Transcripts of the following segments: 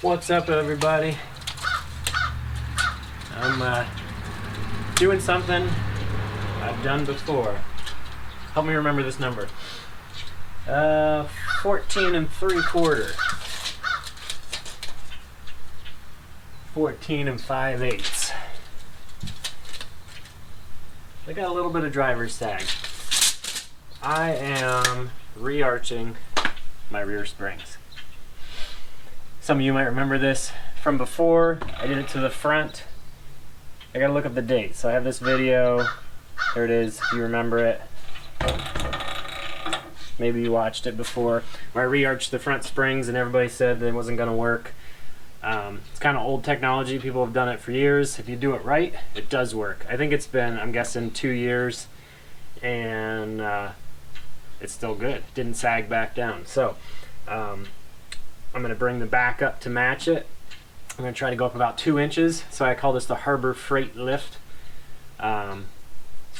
What's up, everybody? I'm doing something I've done before. Help me remember this number. 14 3/4. 14 5/8. I got a little bit of driver's sag. I am re-arching my rear springs. Some of you might remember this from before. I did it to the front. I gotta look up the date. So I have this video. There it is, if you remember it. Maybe you watched it before, where I re-arched the front springs and everybody said that it wasn't gonna work. It's kind of old technology. People have done it for years. If you do it right, it does work. I think it's been, I'm guessing, 2 years, and it's still good. It didn't sag back down. So I'm going to bring the back up to match it. I'm going to try to go up about 2 inches. So I call this the Harbor Freight lift. So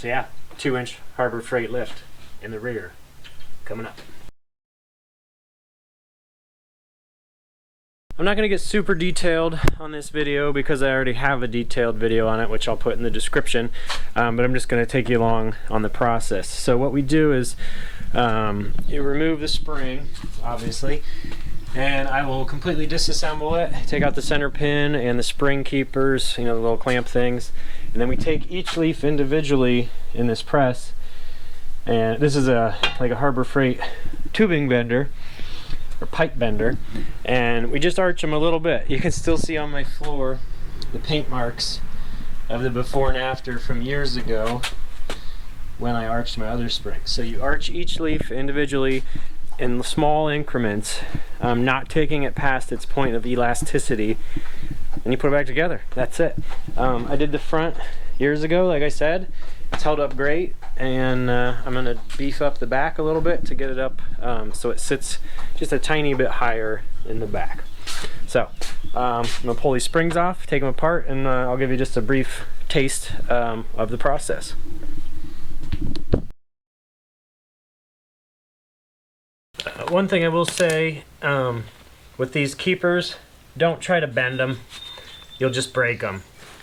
yeah, 2-inch Harbor Freight lift in the rear coming up. I'm not going to get super detailed on this video because I already have a detailed video on it, which I'll put in the description, but I'm just going to take you along on the process. So what we do is you remove the spring, obviously, and I will completely disassemble it, take out the center pin and the spring keepers, you know, the little clamp things, and then we take each leaf individually in this press, and this is like a Harbor Freight tubing bender or pipe bender, and we just arch them a little bit. You can still see on my floor the paint marks of the before and after from years ago when I arched my other springs. So you arch each leaf individually in small increments, not taking it past its point of elasticity, and you put it back together. That's it. I did the front years ago, like I said. It's held up great, and I'm going to beef up the back a little bit to get it up so it sits just a tiny bit higher in the back. So I'm going to pull these springs off, take them apart, and I'll give you just a brief taste of the process. One thing I will say with these keepers, don't try to bend them. You'll just break them.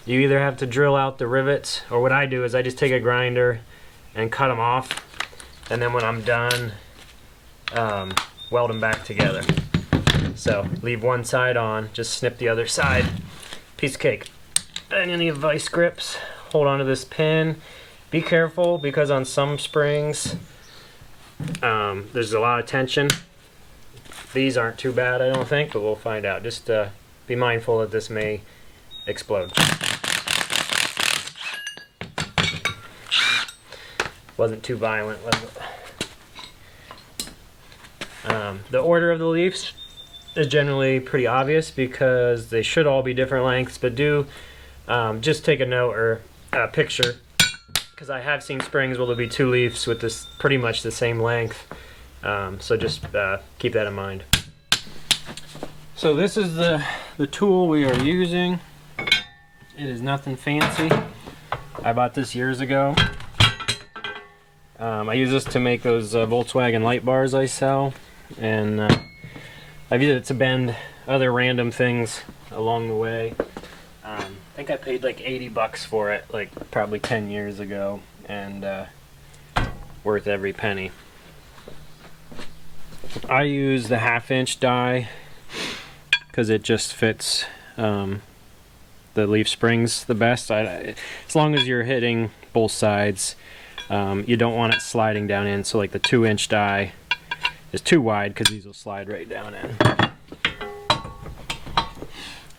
You either have to drill out the rivets, or what I do is I just take a grinder and cut them off, and then when I'm done, weld them back together. So leave one side on, just snip the other side, piece of cake. And any vice grips, hold on to this pin. Be careful, because on some springs there's a lot of tension. These aren't too bad, I don't think, but we'll find out. Just be mindful that this may explode. Wasn't too violent, was it? The order of the leaves is generally pretty obvious because they should all be different lengths, but do just take a note or a picture, because I have seen springs where there'll be 2 leaves with this pretty much the same length, so just keep that in mind. So this is the tool we are using. It is nothing fancy. I bought this years ago. I use this to make those Volkswagen light bars I sell, and I've used it to bend other random things along the way. I think I paid like 80 bucks for it, like probably 10 years ago, and worth every penny. I use the 1/2-inch die because it just fits the leaf springs the best. As long as you're hitting both sides, you don't want it sliding down in, so like the 2-inch die is too wide because these will slide right down in.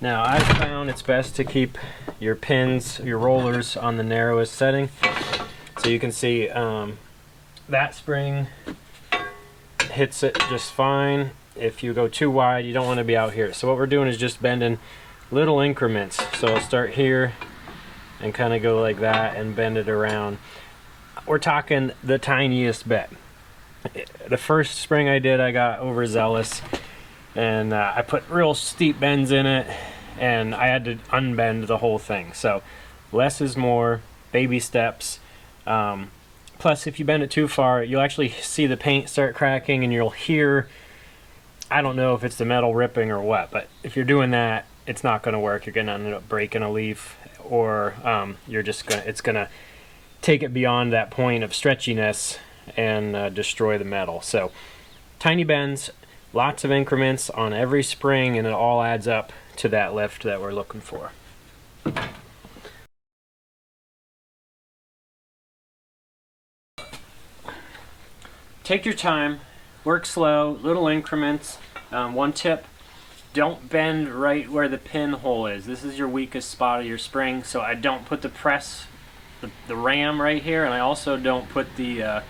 Now I found it's best to keep your pins, your rollers, on the narrowest setting. So you can see that spring hits it just fine. If you go too wide, you don't want to be out here. So what we're doing is just bending little increments. So I'll start here and kind of go like that and bend it around. We're talking the tiniest bit. The first spring I did, I got overzealous, and I put real steep bends in it, and I had to unbend the whole thing. So less is more, baby steps. Plus, if you bend it too far, you'll actually see the paint start cracking, and you'll hear I don't know if it's the metal ripping or what, but if you're doing that, it's not going to work. You're going to end up breaking a leaf, or it's going to take it beyond that point of stretchiness and destroy the metal. So tiny bends, lots of increments on every spring, and it all adds up to that lift that we're looking for. Take your time, work slow, little increments. One tip, don't bend right where the pinhole is. This is your weakest spot of your spring, so I don't put the press, the ram right here, and I also don't put the,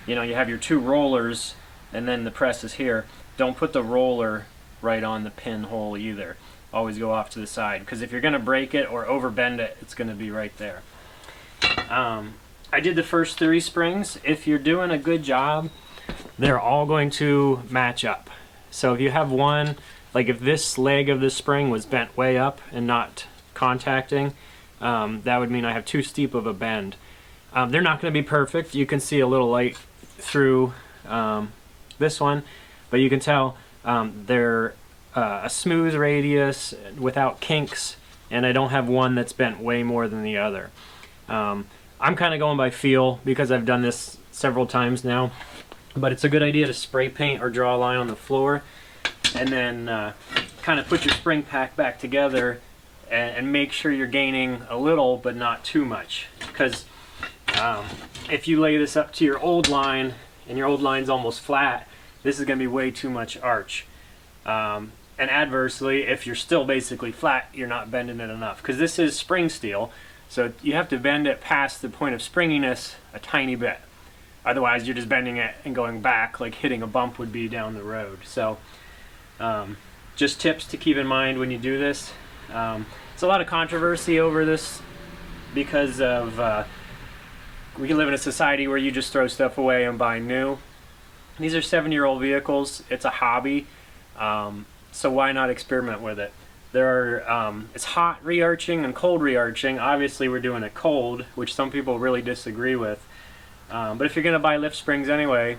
you have your two rollers and then the press is here. Don't put the roller right on the pinhole either. Always go off to the side, because if you're going to break it or overbend it, it's going to be right there. I did the first 3 springs. If you're doing a good job, they're all going to match up. So if you have one, like if this leg of the spring was bent way up and not contacting, that would mean I have too steep of a bend. They're not going to be perfect. You can see a little light through this one, but you can tell they're a smooth radius without kinks, and I don't have one that's bent way more than the other. I'm kind of going by feel because I've done this several times now, but it's a good idea to spray paint or draw a line on the floor, and then kind of put your spring pack back together and make sure you're gaining a little but not too much, because if you lay this up to your old line and your old line's almost flat, this is going to be way too much arch. And adversely, if you're still basically flat, you're not bending it enough, because this is spring steel. So you have to bend it past the point of springiness a tiny bit. Otherwise, you're just bending it and going back like hitting a bump would be down the road. So just tips to keep in mind when you do this. There's a lot of controversy over this because of we live in a society where you just throw stuff away and buy new. These are 7-year-old vehicles. It's a hobby. So why not experiment with it? There are, it's hot re-arching and cold re-arching. Obviously we're doing it cold, which some people really disagree with. But if you're going to buy lift springs anyway,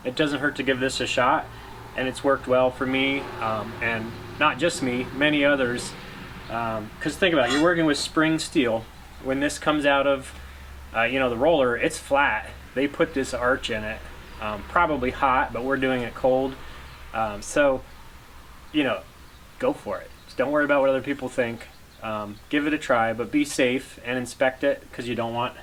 it doesn't hurt to give this a shot. And it's worked well for me, and not just me, many others. Because think about it, you're working with spring steel. When this comes out of the roller, it's flat. They put this arch in it. Probably hot, but we're doing it cold. So, go for it. Just don't worry about what other people think. Give it a try, but be safe and inspect it, because you don't want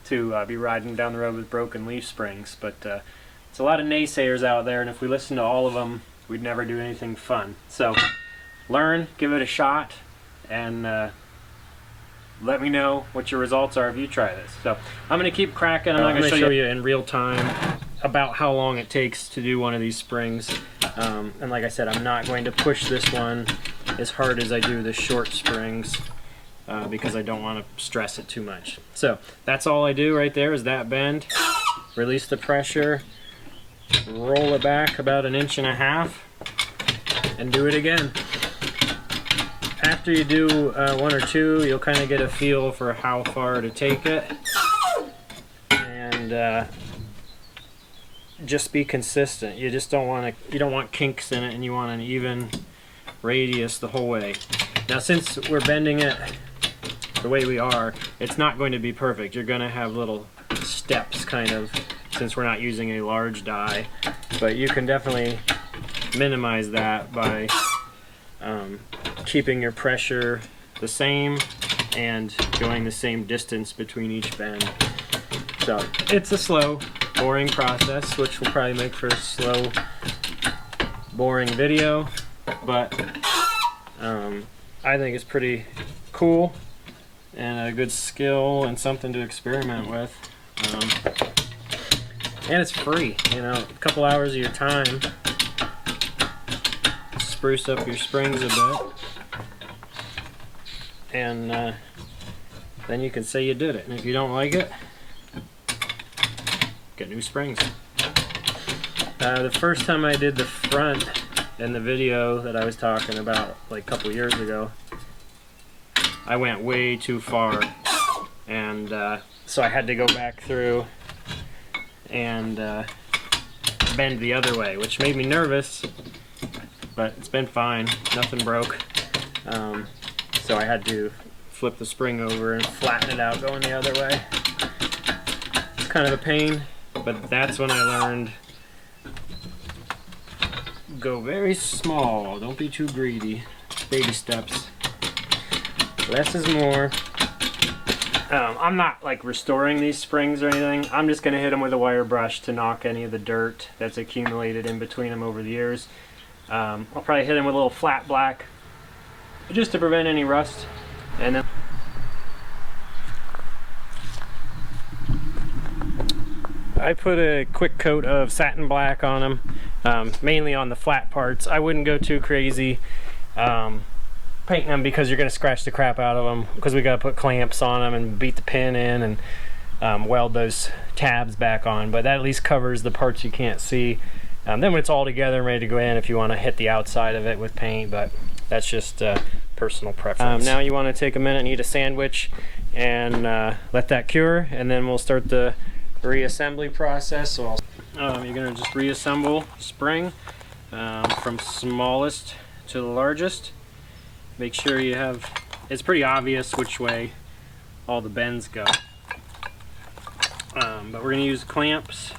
to be riding down the road with broken leaf springs. But it's a lot of naysayers out there, and if we listen to all of them, we'd never do anything fun. So learn, give it a shot, and let me know what your results are if you try this. So I'm going to keep cracking. I'm not going to show you in real time about how long it takes to do one of these springs. And like I said, I'm not going to push this one as hard as I do the short springs because I don't want to stress it too much. So that's all I do right there, is that bend, release the pressure, roll it back about 1.5 inches, and do it again. After you do 1 or 2, you'll kind of get a feel for how far to take it, and just be consistent. You just don't want kinks in it, and you want an even radius the whole way. Now, since we're bending it the way we are, it's not going to be perfect. You're going to have little steps, kind of, since we're not using a large die, but you can definitely minimize that by keeping your pressure the same and going the same distance between each bend. So it's a slow, boring process, which will probably make for a slow, boring video, but I think it's pretty cool and a good skill and something to experiment with. And it's free, a couple hours of your time. Spruce up your springs a bit, and then you can say you did it. And if you don't like it, get new springs. The first time I did the front in the video that I was talking about like a couple years ago, I went way too far, and so I had to go back through and bend the other way, which made me nervous, but it's been fine. Nothing broke. So I had to flip the spring over and flatten it out going the other way. It's kind of a pain, but that's when I learned go very small. Don't be too greedy. Baby steps. Less is more. I'm not like restoring these springs or anything. I'm just going to hit them with a wire brush to knock any of the dirt that's accumulated in between them over the years. I'll probably hit them with a little flat black just to prevent any rust. And then I put a quick coat of satin black on them, mainly on the flat parts. I wouldn't go too crazy painting them because you're going to scratch the crap out of them, because we got to put clamps on them and beat the pin in and weld those tabs back on. But that at least covers the parts you can't see. Then when it's all together and ready to go in, if you want to hit the outside of it with paint, but that's just personal preference. Now you want to take a minute and eat a sandwich and let that cure, and then we'll start the reassembly process. So you're going to just reassemble spring from smallest to the largest. Make sure you have, it's pretty obvious which way all the bends go. But we're going to use clamps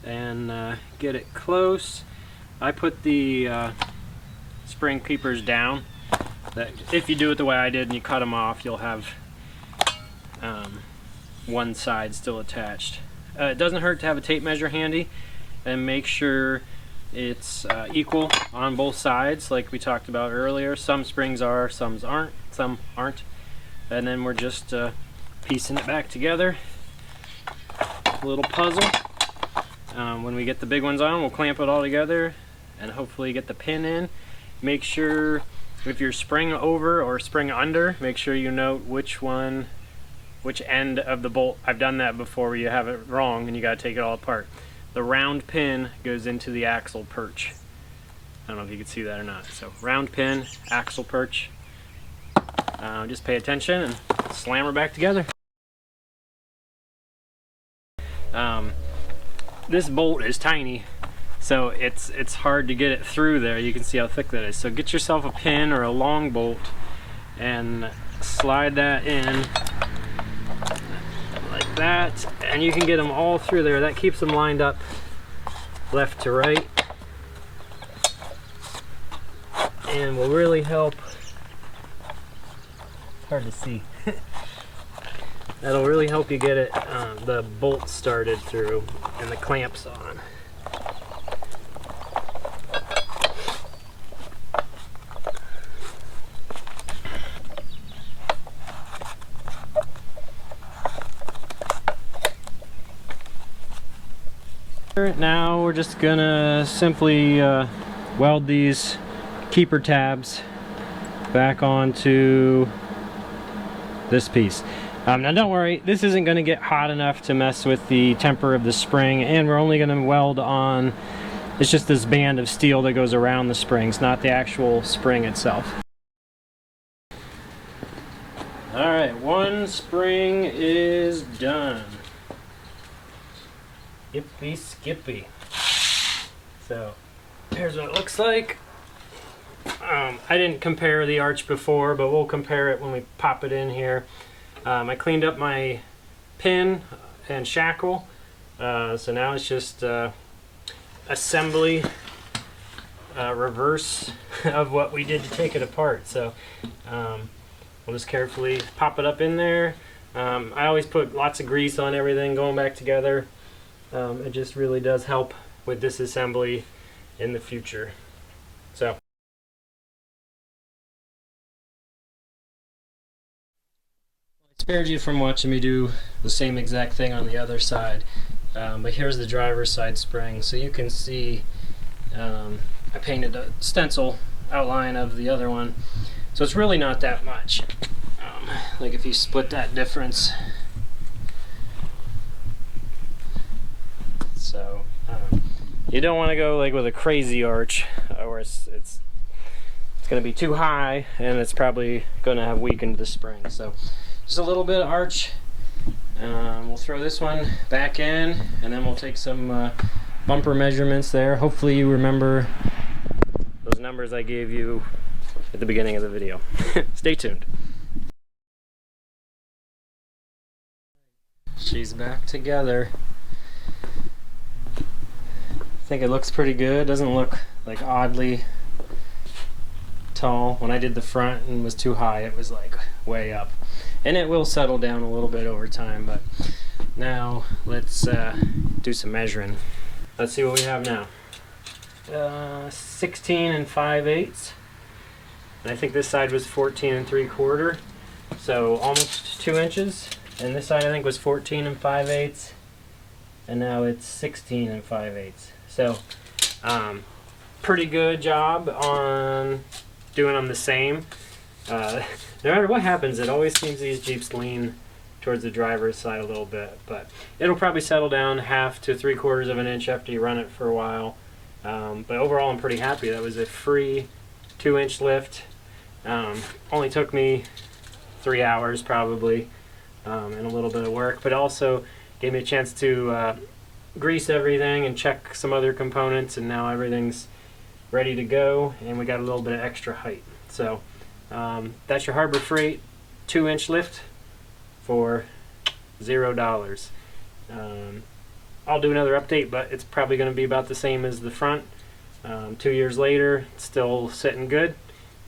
and get it close. I put the spring keepers down. That if you do it the way I did and you cut them off, you'll have one side still attached. It doesn't hurt to have a tape measure handy, and make sure it's equal on both sides like we talked about earlier. Some springs are, some aren't. And then we're just piecing it back together. A little puzzle. When we get the big ones on, we'll clamp it all together and hopefully get the pin in. Make sure if you're spring over or spring under, make sure you note which end of the bolt. I've done that before where you have it wrong and you got to take it all apart. The round pin goes into the axle perch. I don't know if you can see that or not. So round pin, axle perch. Just pay attention and slam her back together. This bolt is tiny, so it's hard to get it through there. You can see how thick that is. So get yourself a pin or a long bolt and slide that in like that, and you can get them all through there. That keeps them lined up left to right and will really help. It's hard to see. That'll really help you get it the bolt started through and the clamps on. Now we're just gonna simply weld these keeper tabs back onto this piece. Now don't worry, this isn't going to get hot enough to mess with the temper of the spring, and we're only going to weld on, it's just this band of steel that goes around the springs, not the actual spring itself. Alright, one spring is done. Yippee skippy. So here's what it looks like. I didn't compare the arch before, but we'll compare it when we pop it in here. I cleaned up my pin and shackle, so now it's just assembly reverse of what we did to take it apart. So we'll just carefully pop it up in there. I always put lots of grease on everything going back together. It just really does help with this assembly in the future. So I spared you from watching me do the same exact thing on the other side, but here's the driver's side spring, so you can see I painted a stencil outline of the other one, so it's really not that much. Like if you split that difference, so you don't want to go like with a crazy arch, or it's going to be too high and it's probably going to have weakened the spring. So just a little bit of arch. We'll throw this one back in, and then we'll take some bumper measurements there. Hopefully you remember those numbers I gave you at the beginning of the video. Stay tuned. She's back together. I think it looks pretty good. Doesn't look like oddly tall. When I did the front and was too high, it was like way up. And it will settle down a little bit over time, but now let's do some measuring. Let's see what we have now. 16 5/8. And I think this side was 14 3/4. So almost 2 inches. And this side I think was 14 5/8. And now it's 16 5/8. So pretty good job on doing them the same. No matter what happens, it always seems these Jeeps lean towards the driver's side a little bit, but it'll probably settle down 1/2 to 3/4 of an inch after you run it for a while. But overall I'm pretty happy. That was a free 2-inch lift. Only took me 3 hours probably, and a little bit of work, but also gave me a chance to grease everything and check some other components, and now everything's ready to go, and we got a little bit of extra height. So that's your Harbor Freight 2-inch lift for $0. I'll do another update, but it's probably going to be about the same as the front. 2 years later, it's still sitting good.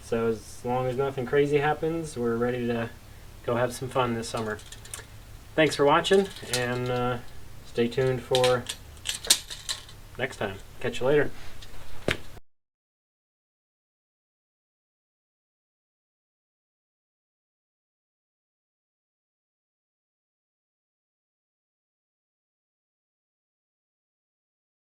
So as long as nothing crazy happens, we're ready to go have some fun this summer. Thanks for watching, and stay tuned for next time. Catch you later.